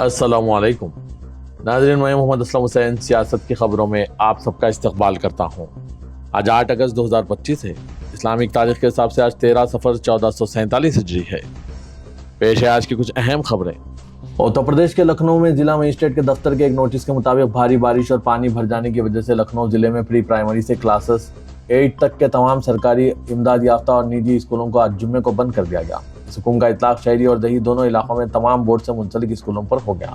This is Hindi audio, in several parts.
अस्सलामुअलैकुम नाज़रीन, मैं मोहम्मद असलम हुसैन सियासत की ख़बरों में आप सबका इस्तकबाल करता हूँ। आज 8 अगस्त 2025 है। इस्लामिक तारीख के हिसाब से आज 13 सफ़र 1447 हिजरी है। पेश है आज की कुछ अहम खबरें। उत्तर प्रदेश के लखनऊ में जिला मजिस्ट्रेट के दफ्तर के एक नोटिस के मुताबिक भारी बारिश और पानी भर जाने की वजह से लखनऊ जिले में प्री प्राइमरी से क्लासेस 8 तक के तमाम सरकारी, इमदाद याफ्ता और निजी स्कूलों को आज जुम्मे को बंद कर दिया गया। इस हुक्म का इतलाक शहरी और दही दोनों इलाकों में तमाम बोर्ड से मुंसलिक स्कूलों पर हो गया।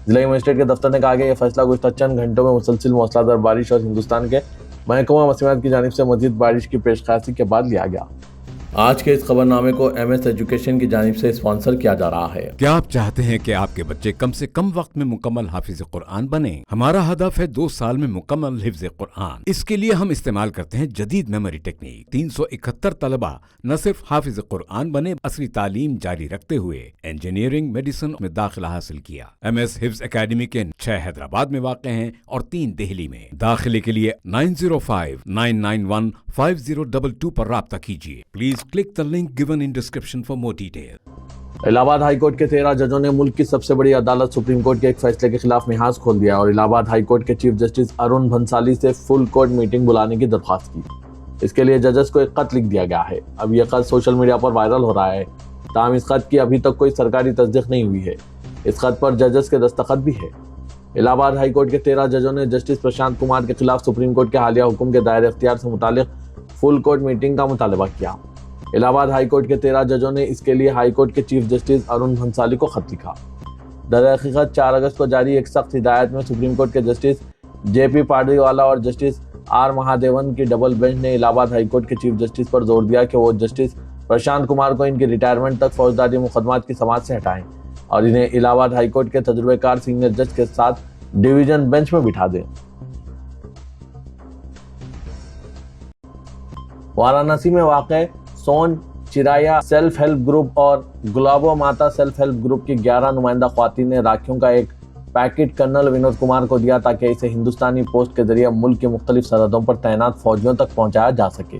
जिला मजिस्ट्रेट के दफ्तर ने कहा कि यह फैसला गुज़श्ता चंद घंटों में मुसलसिल मूसलाधार बारिश और हिंदुस्तान के महकमा मौसमियात की जानिब से मजीद बारिश की पेशकशी के बाद लिया गया। आज के इस खबरनामे को MS एजुकेशन की जानिब से स्पॉन्सर किया जा रहा है। क्या आप चाहते हैं कि आपके बच्चे कम से कम वक्त में मुकम्मल हाफिज कुरान बने? हमारा हदफ है 2 साल में मुकम्मल हिफ्ज कुरान। इसके लिए हम इस्तेमाल करते हैं जदीद मेमोरी टेक्निक। 371 तलबा न सिर्फ हाफिज कुरान बने, असली तालीम जारी रखते हुए इंजीनियरिंग, मेडिसिन में दाखिला हासिल किया। MS हिफ्ज अकेडमी के 6 हैदराबाद में वाक़ हैं और 3 दिल्ली में। दाखिले के लिए 9059915022 पर राब्ता कीजिए। Please click the link given in description for more detail. Allahabad high court के 13 जजों ने मुल्क की सबसे बड़ी अदालत सुप्रीम कोर्ट के एक फैसले के खिलाफ मिहाज खोल दिया और इलाहाबाद हाई कोर्ट के चीफ जस्टिस अरुण भंसाली से फुल कोर्ट मीटिंग बुलाने की दरख्वास्त की। इसके लिए जजेस को एक खत लिख दिया गया है। अब यह खत सोशल मीडिया पर वायरल हो रहा है। ताहम इस खत की अभी तक कोई सरकारी तस्दीक नहीं हुई है। इस खत पर जजेस के दस्तखत भी है। इलाहाबाद हाई कोर्ट के 13 जजों ने जस्टिस प्रशांत कुमार के खिलाफ सुप्रीम कोर्ट के हालिया हुक्म के दायरे इख्तियार से मुतालिक फुल कोर्ट मीटिंग का मुतालबा किया। इलाहाबाद हाई कोर्ट के 13 जजों ने इसके लिए हाई कोर्ट के चीफ जस्टिस अरुण भंसाली को खत लिखा। दरहकीकत 4 अगस्त को जारी एक सख्त हिदायत में सुप्रीम कोर्ट के जस्टिस JP पाडरीवाला और जस्टिस R महादेवन की डबल बेंच ने इलाहाबाद हाई कोर्ट के चीफ जस्टिस पर जोर दिया कि वो जस्टिस प्रशांत कुमार को इनकी रिटायरमेंट तक फौजदारी मुकदमात की समाअत से हटाएं और इन्हें इलाहाबाद हाई कोर्ट के तजुर्बेकार सीनियर जज के साथ डिवीजन बेंच में बिठा दें। वाराणसी में वाक़ सोन चिराया सेल्फ हेल्प ग्रुप और गुलाबो माता सेल्फ हेल्प ग्रुप की 11 नुमाइंदा ख्वातीन ने राखियों का एक पैकेट कर्नल विनोद कुमार को दिया ताकि इसे हिंदुस्तानी पोस्ट के जरिए मुल्क की मुख्तलिफ सरहदों पर तैनात फौजियों तक पहुंचाया जा सके।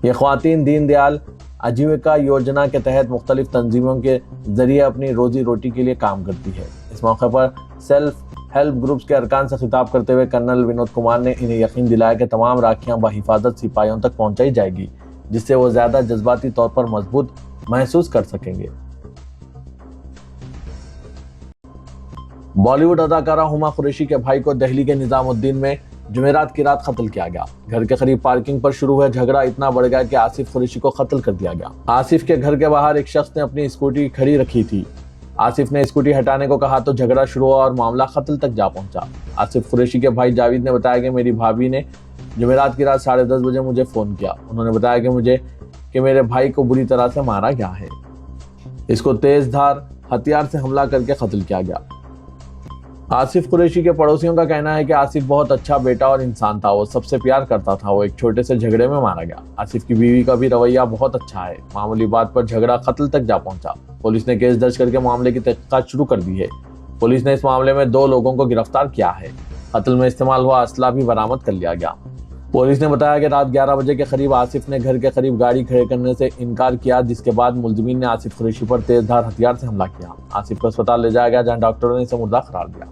ये ख्वातीन दीन दयाल आजीविका योजना के तहत मुख्तलिफ तंजीमों के जरिए अपनी रोजी रोटी के लिए काम करती है। इस मौके पर सेल्फ हेल्प ग्रुप्स के अरकान से खिताब करते हुए कर्नल विनोद कुमार ने इन्हें यकीन दिलाया कि तमाम राखियां बहिफाजत सिपाहियों तक पहुंचाई जाएगी, जिससे वो ज्यादा जज्बाती तौर पर मजबूत महसूस कर सकेंगे। बॉलीवुड अदाकारा हुमा कुरैशी के भाई को दिल्ली के निजामुद्दीन में जुमेरात की रात कत्ल किया गया। घर के करीब पार्किंग पर शुरू हुआ झगड़ा इतना बढ़ गया कि आसिफ कुरैशी को कत्ल कर दिया गया। आसिफ के घर के बाहर एक शख्स ने अपनी स्कूटी खड़ी रखी थी। आसिफ ने स्कूटी हटाने को कहा तो झगड़ा शुरू हुआ और मामला कत्ल तक जा पहुंचा। आसिफ कुरैशी के भाई जावेद ने बताया कि मेरी भाभी ने जुमेरात की रात 10:30 बजे मुझे फ़ोन किया। उन्होंने बताया कि मेरे भाई को बुरी तरह से मारा गया है। इसको तेज़धार हथियार से हमला करके कत्ल किया गया। आसिफ कुरैशी के पड़ोसियों का कहना है कि आसिफ बहुत अच्छा बेटा और इंसान था। वो सबसे प्यार करता था। वो एक छोटे से झगड़े में मारा गया। आसिफ की बीवी का भी रवैया बहुत अच्छा है। मामूली बात पर झगड़ा कत्ल तक जा पहुंचा। पुलिस ने केस दर्ज करके मामले की तहकीकात शुरू कर दी है। पुलिस ने इस मामले में 2 लोगों को गिरफ्तार किया है। कत्ल में इस्तेमाल हुआ असला भी बरामद कर लिया गया। पुलिस ने बताया कि रात 11 बजे के करीब आसिफ ने घर के करीब गाड़ी खड़े करने से इनकार किया, जिसके बाद मुलजिमीन ने आसिफ कुरैशी पर तेजधार हथियार से हमला किया। आसिफ को अस्पताल ले जाया गया, जहां डॉक्टरों ने इसे मुर्दा करार दिया।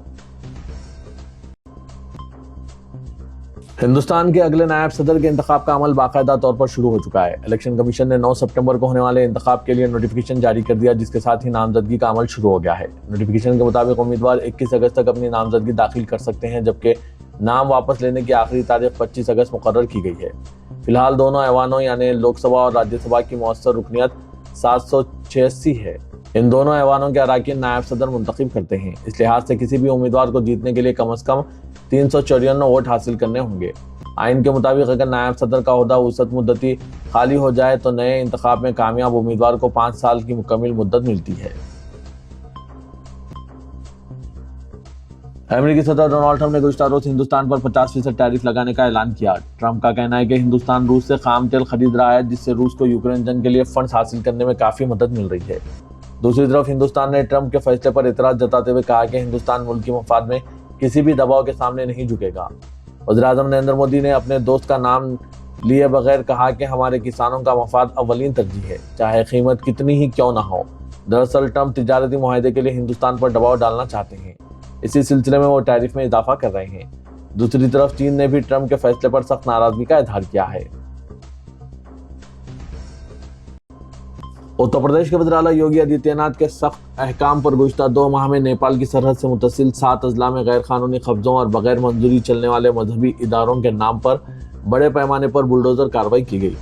हिंदुस्तान के अगले नायब सदर के इंतखाब का अमल बाकायदा तौर पर शुरू हो चुका है। इलेक्शन कमीशन ने 9 सितंबर को होने वाले इंतखाब के लिए नोटिफिकेशन जारी कर दिया, जिसके साथ ही नामजदगी का अमल शुरू हो गया है। नोटिफिकेशन के मुताबिक उम्मीदवार 21 अगस्त तक अपनी नामजदगी दाखिल कर सकते हैं, जबकि नाम वापस लेने की आखिरी तारीख 25 अगस्त मुकर्रर की गई है। फिलहाल दोनों ऐवानों यानी लोकसभा और राज्यसभा की मौसर रुकनियत 786 है। इन दोनों ऐवानों के अराकीन नायब सदर मुंतखब करते हैं। इस लिहाज से किसी भी उम्मीदवार को जीतने के लिए कम अज कम 354 वोट हासिल करने होंगे। आइन के मुताबिक अगर नायब सदर का ओहदा वसअत मुद्दती खाली हो जाए तो नए इंतखाब में कामयाब उम्मीदवार को 5 साल की मुकम्मल मुद्दत मिलती है। अमेरिकी सदर डोनाल्ड ट्रंप ने गुज़श्ता रोज हिंदुस्तान पर 50% टैरिफ लगाने का ऐलान किया। ट्रंप का कहना है कि हिंदुस्तान रूस से खाम तेल खरीद रहा है, जिससे रूस को यूक्रेन जंग के लिए फंड्स हासिल करने में काफ़ी मदद मिल रही है। दूसरी तरफ हिंदुस्तान ने ट्रंप के फैसले पर एतराज़ जताते हुए कहा कि हिंदुस्तान मुल्क के मफाद में किसी भी दबाव के सामने नहीं झुकेगा। वज़ीर-ए-आज़म नरेंद्र मोदी ने अपने दोस्त का नाम लिए बगैर कहा कि हमारे किसानों का मफाद अव्वलीन तरजीह है, चाहे कीमत कितनी ही क्यों ना हो। दरअसल ट्रंप तिजारती मुआहदे के लिए हिंदुस्तान पर दबाव डालना चाहते हैं। इसी सिलसिले में वो टैरिफ में इजाफा कर रहे हैं। दूसरी तरफ चीन ने भी ट्रंप के फैसले पर सख्त नाराजगी का इजहार किया है। उत्तर प्रदेश के वज़ीर-ए-आला योगी आदित्यनाथ के सख्त अहकाम पर गुज़िश्ता 2 माह में नेपाल की सरहद से मुतसिल 7 अजला में गैर कानूनी कब्जों और बगैर मंजूरी चलने वाले मजहबी इदारों के नाम पर बड़े पैमाने पर बुलडोजर कार्रवाई की गई।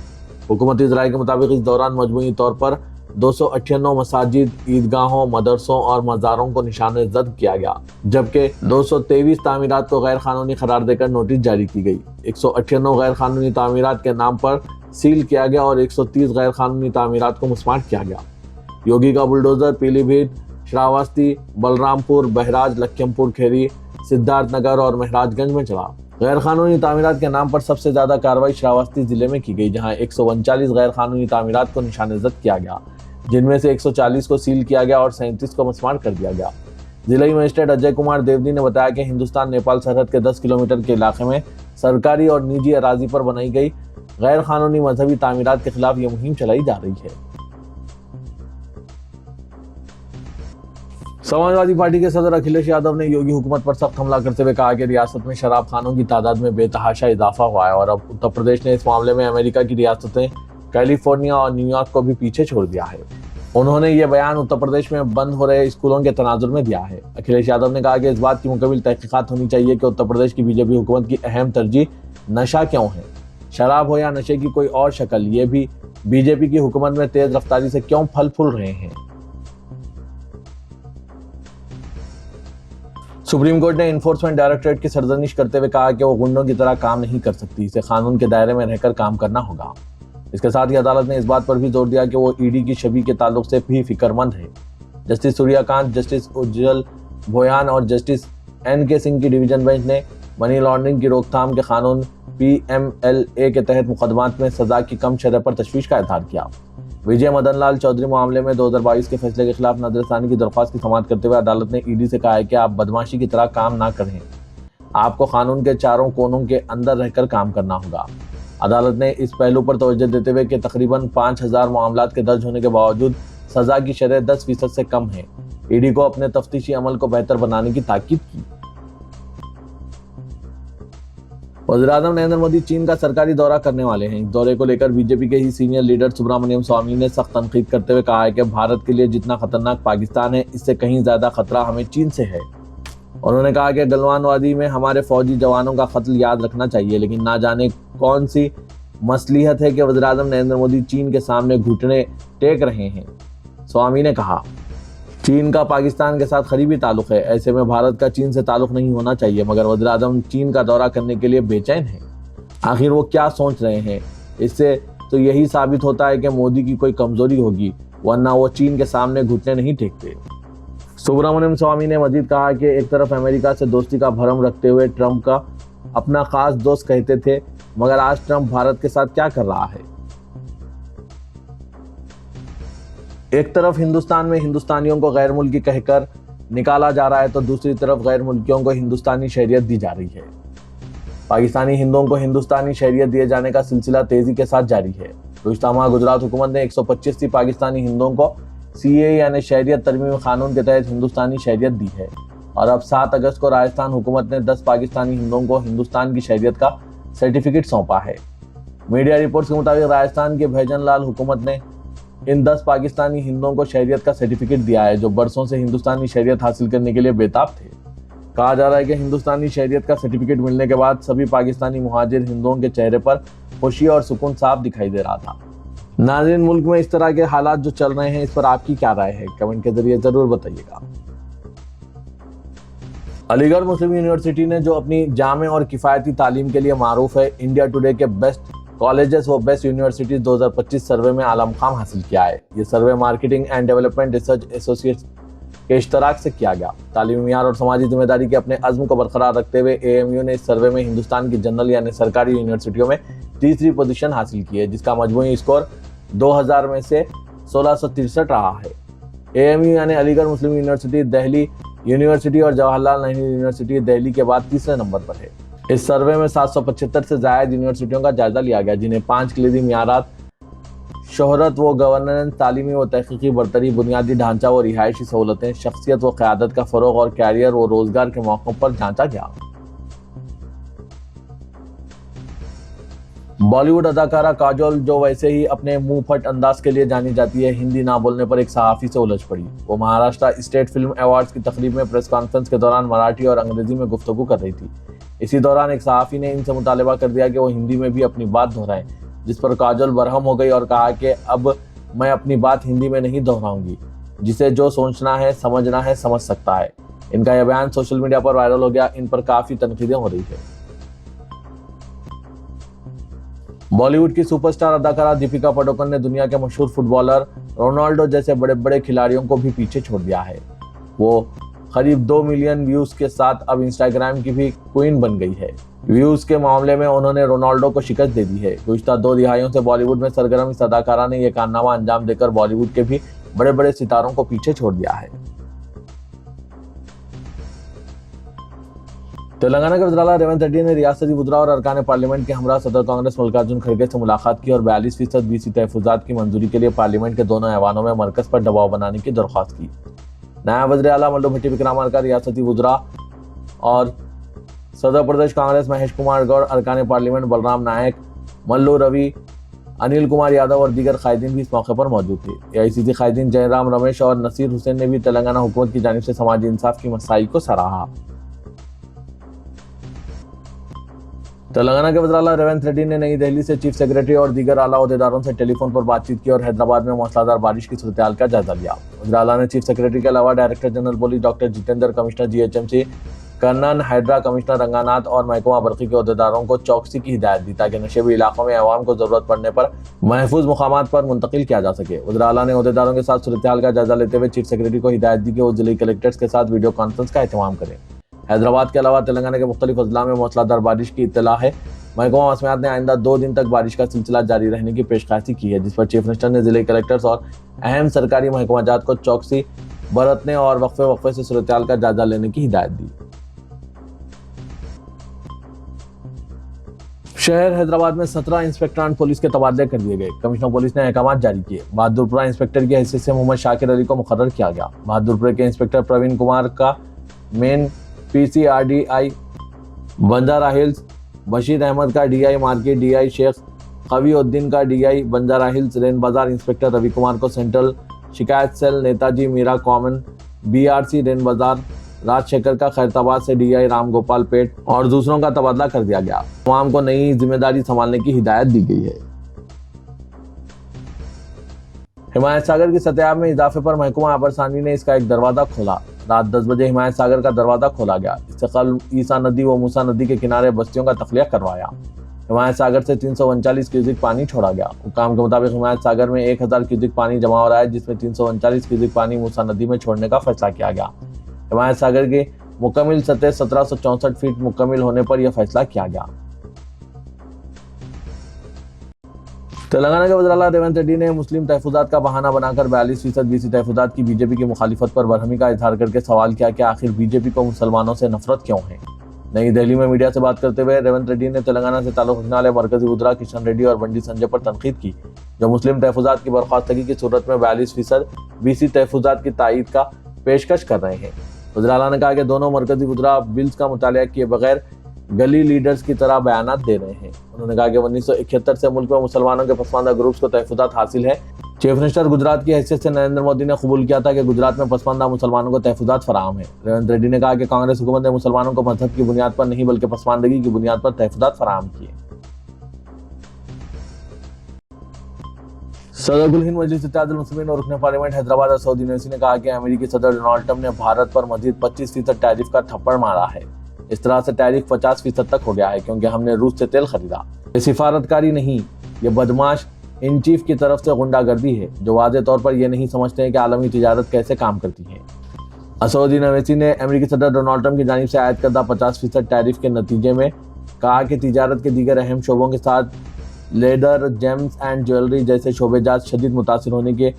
हुकूमती ज़राए के मुताबिक इस दौरान मजमूई तौर पर 298 मसाजिद, ईदगाहों, मदरसों और मज़ारों को निशाने जद किया गया, जबकि 223 तामीरात को गैर कानूनी करार देकर नोटिस जारी की गई। 198 गैर कानूनी तामीरात के नाम पर सील किया गया और 130 गैर कानूनी तामीरात को मुस्मात किया गया। योगी का बुलडोजर पीलीभीत, श्रावस्ती, बलरामपुर, बहराज, लखीमपुर खीरी, सिद्धार्थनगर और महराजगंज में चला। गैर कानूनी तामीरात के नाम पर सबसे ज्यादा कार्रवाई श्रावस्ती जिले में की गई, जहां 139 गैर कानूनी तामीरात को निशानेजद किया गया, जिनमें से 140 को सील किया गया और 37 को मुस्मात कर दिया गया। जिला मजिस्ट्रेट अजय कुमार देवदी ने बताया कि हिंदुस्तान नेपाल सरहद के 10 किलोमीटर के इलाके में सरकारी और निजी अराजी पर बनाई गई गैर कानूनी मजहबी तामीरात के खिलाफ यह मुहिम चलाई जा रही है। समाजवादी पार्टी के सदर अखिलेश यादव ने योगी हुकूमत पर सख्त हमला करते हुए कहा कि रियासत में शराब खानों की तादाद में बेतहाशा इजाफा हुआ है और अब उत्तर प्रदेश ने इस मामले में अमेरिका की रियासतें कैलिफोर्निया और न्यूयॉर्क को भी पीछे छोड़ दिया है। उन्होंने ये बयान उत्तर प्रदेश में बंद हो रहे स्कूलों के तनाजुर में दिया है। अखिलेश यादव ने कहा कि इस बात की मुकम्मल तहकीकात होनी चाहिए कि उत्तर प्रदेश की बीजेपी हुकूमत की अहम तरजीह नशा क्यों है, शराब हो या नशे की कोई और शक्ल, ये भी बीजेपी की हुकूमत में तेज रफ्तारी से क्यों फल फूल रहे हैं। सुप्रीम कोर्ट ने इन्फोर्समेंट डायरेक्टरेट की सरजनिश करते हुए कहा कि वो गुंडों की तरह काम नहीं कर सकती, इसे कानून के दायरे में रहकर काम करना होगा। इसके साथ ही अदालत ने इस बात पर भी जोर दिया कि वो ईडी की छवि के ताल्लुक से भी फिक्रमंद है। जस्टिस सूर्यकांत, जस्टिस उज्जवल भोयान और जस्टिस NK सिंह की डिवीजन बेंच ने मनी लॉन्ड्रिंग की रोकथाम के कानून PMLA के तहत मुकदमात में सजा की कम शरह पर तशवीश का इजहार किया। विजय मदन लाल चौधरी मामले में 2022 के फैसले के खिलाफ नजरसानी की दरख्वास्त की समाअत करते हुए अदालत ने ईडी से कहा है कि आप बदमाशी की तरह काम ना करें, आपको कानून के चारों कोनों के अंदर रहकर काम करना होगा। अदालत ने इस पहलू पर तवज्जो देते हुए कि तकरीबन 5000 मामलात के दर्ज होने के बावजूद सजा की शरह 10% से कम है, ईडी को अपने तफ्तीशी अमल को बेहतर बनाने की ताकीद की। वज़ीर-ए-आज़म नरेंद्र मोदी चीन का सरकारी दौरा करने वाले हैं। इस दौरे को लेकर बीजेपी के ही सीनियर लीडर सुब्रमण्यम स्वामी ने सख्त तनकीद करते हुए कहा है कि भारत के लिए जितना खतरनाक पाकिस्तान है, इससे कहीं ज्यादा खतरा हमें चीन से है। उन्होंने कहा कि गलवान वादी में हमारे फौजी जवानों का कत्ल याद रखना चाहिए, लेकिन ना जाने कौन सी मसलिहत है कि वज़ीर-ए-आज़म नरेंद्र मोदी चीन के सामने घुटने टेक रहे हैं। स्वामी ने कहा, चीन का पाकिस्तान के साथ करीबी ताल्लुक है, ऐसे में भारत का चीन से ताल्लुक नहीं होना चाहिए, मगर वज़ीर-ए-आज़म चीन का दौरा करने के लिए बेचैन हैं। आखिर वो क्या सोच रहे हैं? इससे तो यही साबित होता है कि मोदी की कोई कमजोरी होगी, वरना वो चीन के सामने घुटने नहीं टेकते। सुब्रमण्यम स्वामी ने मजीद कहा कि एक तरफ अमेरिका से दोस्ती का भरम रखते हुए ट्रंप का अपना खास दोस्त कहते थे, मगर आज ट्रंप भारत के साथ क्या कर रहा है? एक तरफ हिंदुस्तान में हिंदुस्तानियों को गैर मुल्की कहकर निकाला जा रहा है, तो दूसरी तरफ गैर मुल्कियों को हिंदुस्तानी शहरियत दी जा रही है। पाकिस्तानी हिंदुओं को हिंदुस्तानी शहरियत दिए जाने का सिलसिला तेजी के साथ जारी है। गुज़िश्ता माह गुजरात हुकूमत ने 125 पाकिस्तानी हिंदुओं को CAA यानी शहरियत तरमीम कानून के तहत हिंदुस्तानी शहरियत दी है, और अब 7 अगस्त को राजस्थान हुकूमत ने 10 पाकिस्तानी हिंदुओं को हिंदुस्तान की शहरियत का सर्टिफिकेट सौंपा है। मीडिया रिपोर्ट्स के मुताबिक राजस्थान के भैजन लाल हुकूमत ने इन 10 पाकिस्तानी हिंदुओं को शहरियत का सर्टिफिकेट दिया है, जो बरसों से हिंदुस्तानी शहरियत हासिल करने के लिए बेताब थे। कहा जा रहा है कि हिंदुस्तानी शहरियत का सर्टिफिकेट मिलने के बाद सभी पाकिस्तानी मुहाजिर हिंदुओं के चेहरे पर खुशी और सुकून साफ दिखाई दे रहा था। नाज़रीन, मुल्क में इस तरह के हालात जो चल रहे हैं, इस पर आपकी क्या राय है? कमेंट के जरिए जरूर बताइएगा। अलीगढ़ मुस्लिम यूनिवर्सिटी ने जो अपनी जामे और किफ़ायती तालीम के लिए मारूफ है, इंडिया टुडे के बेस्ट कॉलेजेस व बेस्ट यूनिवर्सिटीज 2025 सर्वे में आला मुकाम हासिल किया है। ये survey marketing and development research associates के इश्तराक से किया गया। तालीमी मियार और समाजी जिम्मेदारी के अपने अज़्म को बरकरार रखते हुए AMU ने इस सर्वे में हिंदुस्तान की जनरल यानी सरकारी यूनिवर्सिटियों में तीसरी पोजीशन हासिल की है, जिसका मजमूई स्कोर 2000 में से 1663 रहा है। AMU यानी अलीगढ़ मुस्लिम यूनिवर्सिटी दिल्ली यूनिवर्सिटी और जवाहरलाल नेहरू यूनिवर्सिटी दिल्ली के बाद तीसरे नंबर पर है। इस सर्वे में 775 से ज्यादा यूनिवर्सिटियों का जायजा लिया गया, जिन्हें 5 कलीदी मियारात शोहरत व गवर्नेंस, तालीमी व तहकीकी बरतरी, बुनियादी ढांचा व रिहायशी सहूलतें, शख्सियत व क़यादत का फ़रोग़ और कैरियर व रोज़गार के मौक़ों पर जांचा गया। बॉलीवुड अदाकारा काजोल, जो वैसे ही अपने मुंह फट अंदाज के लिए जानी जाती है, हिंदी ना बोलने पर एक सहाफ़ी से उलझ पड़ी। वो महाराष्ट्र स्टेट फिल्म अवार्ड्स की तकरीब में प्रेस कॉन्फ्रेंस के दौरान मराठी और अंग्रेजी में गुफ्तगू कर रही थी। इसी दौरान एक सहाफ़ी ने इनसे मुतालबा कर दिया कि वो हिंदी में भी अपनी बात दोहराएं, जिस पर काजोल बरहम हो गई और कहा कि अब मैं अपनी बात हिंदी में नहीं दोहराऊंगी, जिसे जो सोचना है, समझना है, समझ सकता है। इनका यह बयान सोशल मीडिया पर वायरल हो गया। इन पर काफ़ी तनकीदें हो रही है। बॉलीवुड की सुपरस्टार अदाकारा दीपिका पादुकोण ने दुनिया के मशहूर फुटबॉलर रोनाल्डो जैसे बड़े बड़े खिलाड़ियों को भी पीछे छोड़ दिया है। वो करीब 2 मिलियन व्यूज के साथ अब इंस्टाग्राम की भी क्वीन बन गई है। व्यूज के मामले में उन्होंने रोनाल्डो को शिकस्त दे दी है। गुज़िश्ता 2 दिहाइयों से बॉलीवुड में सरगर्म इस अदाकारा ने यह कारनामा अंजाम देकर बॉलीवुड के भी बड़े बड़े सितारों को पीछे छोड़ दिया है। तेलंगाना के वज़ीर-ए-आला रेवंत रेड्डी ने रियासती वज़रा और अरकान पार्लियामेंट के हमरा सदर कांग्रेस मल्लिकार्जुन खड़गे से मुलाकात की और 42% बीसी तहफ़्फ़ुज़ात की मंजूरी के लिए पार्लियामेंट के दोनों ऐवानों में मरकज़ पर दबाव बनाने की दरख्वास्त की। नायब वज़ीर-ए-आला मल्लू भट्टी विक्रमार्का, रियासती वज़रा और सदर प्रदेश कांग्रेस महेश कुमार गौड़, अरकान पार्लियामेंट बलराम नायक, मल्लू रवि, अनिल कुमार यादव और दीगर कायदीन भी इस मौके पर मौजूद थे। AICC कायदीन जयराम रमेश और नसीर हुसैन ने भी तेलंगाना हुकूमत की जानिब से समाजी इंसाफ की मसाई को सराहा। तेलंगाना के वज़ीर-ए-आला रेवंत रेड्डी ने नई दिल्ली से चीफ सेक्रेटरी और दीगर आला ओहदेदारों से टेलीफोन पर बातचीत की और हैदराबाद में मूसलाधार बारिश की सूरत-ए-हाल का जायजा लिया। वज़ीर-ए-आला ने चीफ सेक्रेटरी के अलावा director general police doctor Jitendra, commissioner GHMC Kannan, HYDRAA commissioner Ranganath और महकमा बरक़ी के ओहदेदारों को चौकसी की हिदायत दी ताकि नशेबी इलाकों में अवाम को जरूरत पड़ने पर महफूज मुकामात पर मुंतकिल किया जा सके। वज़ीर-ए-आला ने ओहदेदारों के साथ सूरत-ए-हाल का जायजा लेते हुए चीफ सेक्रेटरी को हिदायत दी कि वो जिले कलेक्टर्स के साथ वीडियो कॉन्फ्रेंस का एहतमाम करें। हैदराबाद के अलावा तेलंगाना के मुख्तलिफ अजला में मूसलाधार बारिश की इत्तला है। महकमा मौसमियात ने आइंदा 2 दिन तक बारिश का सिलसिला जारी रहने की पेशकशी की है, जिस पर चीफ मिनिस्टर ने जिले कलेक्टर्स और अहम सरकारी महकमाजात को चौकसी बरतने और वक्फे से सूरत-ए-हाल का जायजा लेने की हिदायत दी। शहर हैदराबाद में 17 इंस्पेक्टरान पुलिस के तबादले कर दिए गए। कमिश्नर पुलिस ने अहकाम जारी किए। बहादुरपुरा इंस्पेक्टर की हैसियत से मोहम्मद शाकिर अली को मुकर्रर किया गया। बहादुरपुरा के इंस्पेक्टर प्रवीण कुमार का main PCRDI Banjara hills, Bashir Ahmed का DI market, DI Sheikh Kaviuddin का DI Banjara hills Rein Bazar, inspector Ravi Kumar को सेंट्रल शिकायत cell Netaji Meera common BRC Rein Bazar, Rajashekhar का खैरताबाद से DI राम गोपाल पेट और दूसरों का तबादला कर दिया गया। तमाम को नई जिम्मेदारी संभालने की हिदायत दी गई है। हिमायत सागर की सतह में इजाफे पर महकमा आबरसानी ने इसका एक दरवाजा खोला। रात 10 बजे हिमायत सागर का दरवाजा खोला गया। इससे कल ईसा नदी व मूसा नदी के किनारे बस्तियों का तखलिया करवाया। हिमायत सागर से 339 क्यूसिक पानी छोड़ा गया। हुकाम के मुताबिक हिमायत सागर में 1000 क्यूसिक पानी जमा हो रहा है, जिसमें 339 क्यूसिक पानी मूसा नदी में छोड़ने का फैसला किया गया। हिमायत सागर की मुकम्मल सतह 1764 फीट मुकम्मल होने पर यह फैसला किया गया। तेलंगाना के वज़ीर-ए-आला रेवंत रेड्डी ने मुस्लिम तहफ़्फ़ुज़ात का बहाना बनाकर 42% बीसी तहफ़्फ़ुज़ात की बीजेपी की मुखालिफत पर बरहमी का इजहार करके सवाल किया कि आखिर बीजेपी को मुसलमानों से नफरत क्यों है। नई दिल्ली में मीडिया से बात करते हुए रेवंत रेड्डी ने तेलंगाना से ताल्लुक़ रखने वाले मरकजी वज़रा किशन रेड्डी और बंडी संजय पर तनकीद की, जो मुस्लिम तहफ़्फ़ुज़ात की बर्खास्तगी की सूरत में 42% बीसी तहफ़्फ़ुज़ात की तायीद का पेशकश कर रहे हैं। वज़ीर-ए-आला ने कहा कि दोनों मरकजी वज़रा बिल्स का मुतालिया किए बगैर गली लीडर्स की तरह बयानात दे रहे हैं। उन्होंने कहा कि 1971 से मुल्क में मुसलमानों के पसमानदा ग्रुप्स को तहफ़्फ़ुज़ात हासिल है। चीफ मिनिस्टर गुजरात की हैसियत से नरेंद्र मोदी ने कबूल किया था कि गुजरात में पसमानदा मुसलमानों को तहफ़्फ़ुज़ात फराहम है। रेवंत रेड्डी ने कहा कि कांग्रेस हुकूमत ने मुसलमानों को मजहब की बुनियाद पर नहीं बल्कि पसमानदगी की बुनियाद पर तहफ़्फ़ुज़ात फराहम किए। सदर गुल हिंद मजलिस इत्तेहादुल मुस्लिमीन और रुकने पार्लियामेंट हैदराबाद और सऊदी यूनिवर्सिटी ने कहा कि अमेरिकी सदर डोनाल्ड ट्रंप ने भारत पर मजीद 25% टैरिफ का थप्पड़ मारा है। इस तरह से टैरिफ 50% तक हो गया है क्योंकि हमने रूस से तेल खरीदा। ये सिफारतकारी नहीं, ये बदमाश इन चीफ की तरफ से गुंडागर्दी है, जो वाज़े तौर पर यह नहीं समझते हैं कि आलमी तिजारत कैसे काम करती है। सऊदी यूनिवर्सिटी ने अमेरिकी सदर डोनाल्ड ट्रंप की जानिब से आयद करदा 50% टैरिफ के नतीजे में कहा कि तिजारत के दीगर अहम शोबों के साथ लेदर, जेम्स एंड ज्वेलरी जैसे शोबेजात शदीद मुतासिर होने के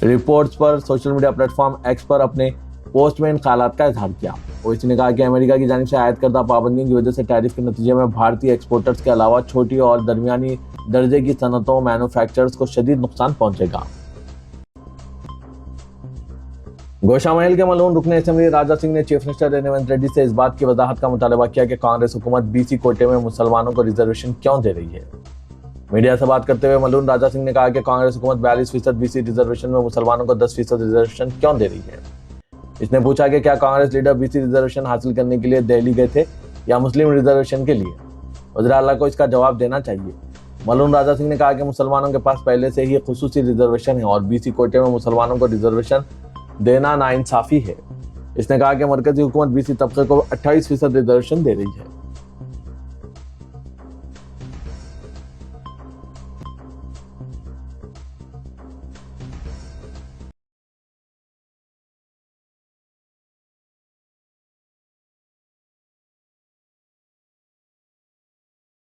रिपोर्ट्स पर सोशल मीडिया प्लेटफॉर्म एक्स पर अपने पोस्ट में इन ख्यालात का इजहार किया। ओवैसी ने कहा कि अमेरिका की जानिब से आयद करदा पाबंदियों की वजह से टैरिफ के नतीजे में भारतीय एक्सपोर्टर्स के अलावा छोटी और दरमियानी दर्जे की सनतों मैन्युफैक्चरर्स को शदीद नुकसान पहुंचेगा। गोशा महल के मलून रुकने असेंबली राजा सिंह ने चीफ मिनिस्टर रेवंत रेड्डी से इस बात की वजाहत का मुतालबा किया कि कांग्रेस हुकूमत बीसी कोटे में मुसलमानों को रिजर्वेशन क्यों दे रही है। मीडिया से बात करते हुए मलून राजा सिंह ने कहा कि कांग्रेस हुकूमत 42% बीसी रिजर्वेशन में मुसलमानों को 10% रिजर्वेशन क्यों दे रही है। इसने पूछा कि क्या कांग्रेस लीडर बीसी रिजर्वेशन हासिल करने के लिए दिल्ली गए थे या मुस्लिम रिजर्वेशन के लिए। वज़ीर आला को इसका जवाब देना चाहिए। मलून राजा सिंह ने कहा कि मुसलमानों के पास पहले से ही खुसूसी रिजर्वेशन है और बीसी कोटे में मुसलमानों को रिजर्वेशन देना नाइंसाफी है। इसने कहा कि मरकजी हुकूमत बीसी तबके को 28% रिजर्वेशन दे रही है।